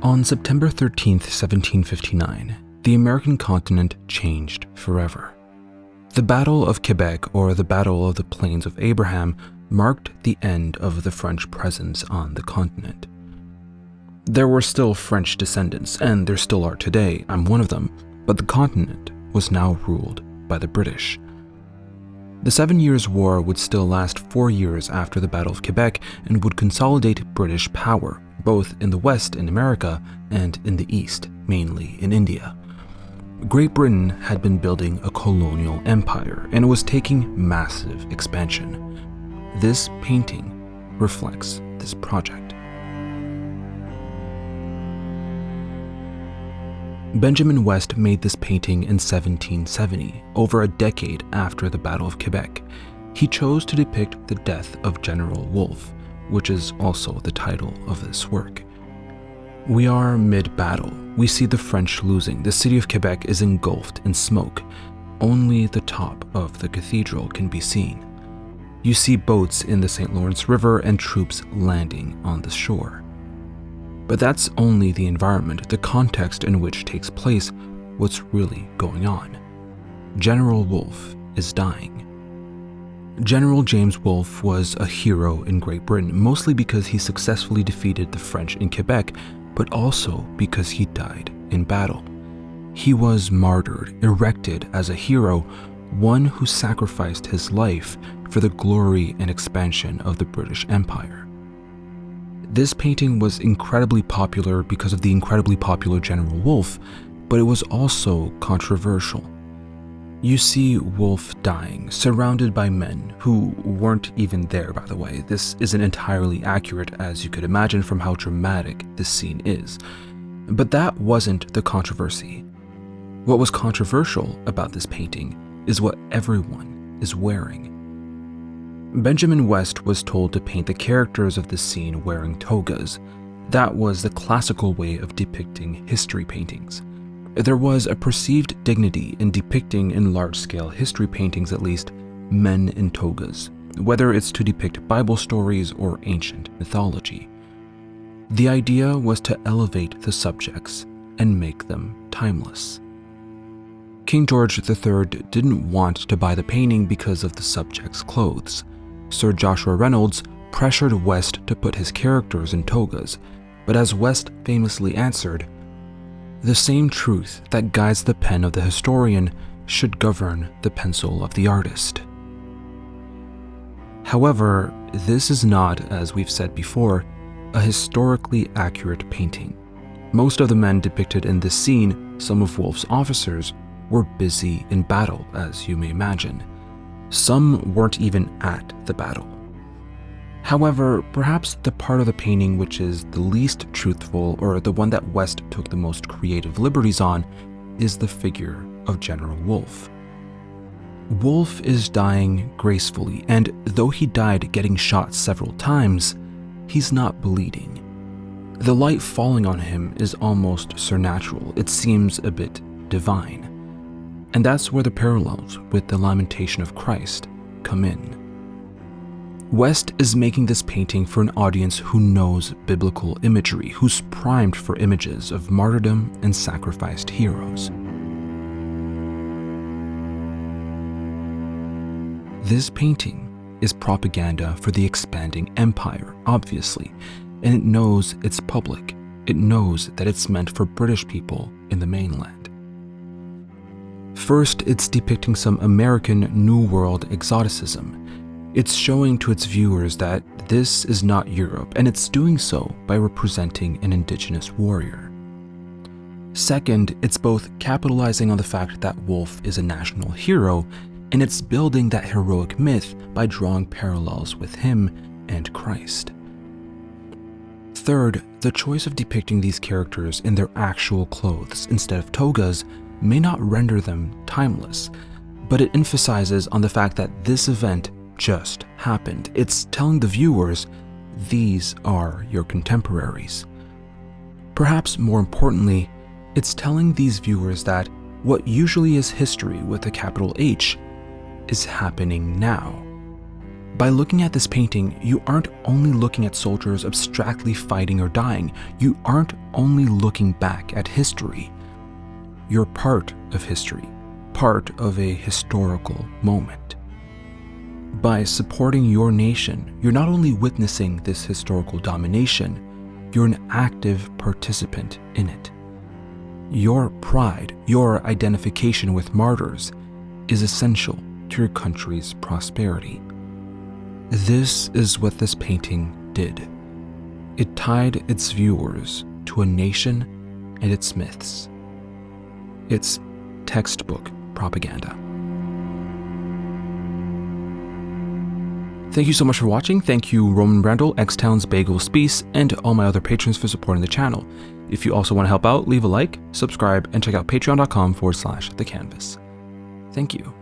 On September 13th, 1759, the American continent changed forever. The Battle of Quebec, or the Battle of the Plains of Abraham, marked the end of the French presence on the continent. There were still French descendants, and there still are today, I'm one of them, but the continent was now ruled by the British. The 7 Years' War would still last 4 years after the Battle of Quebec and would consolidate British power, both in the West in America and in the East, mainly in India. Great Britain had been building a colonial empire and was taking massive expansion. This painting reflects this project. Benjamin West made this painting in 1770, over a decade after the Battle of Quebec. He chose to depict the death of General Wolfe, which is also the title of this work. We are mid-battle. We see the French losing. The city of Quebec is engulfed in smoke. Only the top of the cathedral can be seen. You see boats in the St. Lawrence River and troops landing on the shore. But that's only the environment, the context in which takes place, what's really going on. General Wolfe is dying. General James Wolfe was a hero in Great Britain, mostly because he successfully defeated the French in Quebec, but also because he died in battle. He was martyred, erected as a hero, one who sacrificed his life for the glory and expansion of the British Empire. This painting was incredibly popular because of the incredibly popular General Wolfe, but it was also controversial. You see Wolfe dying, surrounded by men who weren't even there, by the way. This isn't entirely accurate, as you could imagine from how dramatic this scene is. But that wasn't the controversy. What was controversial about this painting is what everyone is wearing. Benjamin West was told to paint the characters of the scene wearing togas. That was the classical way of depicting history paintings. There was a perceived dignity in depicting, in large-scale history paintings at least, men in togas, whether it's to depict Bible stories or ancient mythology. The idea was to elevate the subjects and make them timeless. King George III didn't want to buy the painting because of the subject's clothes. Sir Joshua Reynolds pressured West to put his characters in togas, but as West famously answered, "The same truth that guides the pen of the historian should govern the pencil of the artist." However, this is not, as we've said before, a historically accurate painting. Most of the men depicted in this scene, some of Wolfe's officers, were busy in battle, as you may imagine. Some weren't even at the battle. However, perhaps the part of the painting which is the least truthful, or the one that West took the most creative liberties on, is the figure of General Wolfe. Wolfe is dying gracefully, and though he died getting shot several times, he's not bleeding. The light falling on him is almost supernatural. It seems a bit divine. And that's where the parallels with the Lamentation of Christ come in. West is making this painting for an audience who knows biblical imagery, who's primed for images of martyrdom and sacrificed heroes. This painting is propaganda for the expanding empire, obviously, and it knows it's public. It knows that it's meant for British people in the mainland. First, it's depicting some American New World exoticism. It's showing to its viewers that this is not Europe, and it's doing so by representing an indigenous warrior. Second, it's both capitalizing on the fact that Wolfe is a national hero, and it's building that heroic myth by drawing parallels with him and Christ. Third, the choice of depicting these characters in their actual clothes instead of togas may not render them timeless, but it emphasizes on the fact that this event just happened. It's telling the viewers, these are your contemporaries. Perhaps more importantly, it's telling these viewers that what usually is history with a capital H is happening now. By looking at this painting, you aren't only looking at soldiers abstractly fighting or dying. You aren't only looking back at history. You're part of history, part of a historical moment. By supporting your nation, you're not only witnessing this historical domination, you're an active participant in it. Your pride, your identification with martyrs, is essential to your country's prosperity. This is what this painting did. It tied its viewers to a nation and its myths. It's textbook propaganda. Thank you so much for watching. Thank you Roman Brandel, X-Towns Bagel Spice, and all my other patrons for supporting the channel. If you also want to help out, leave a like, subscribe, and check out patreon.com/thecanvas. Thank you.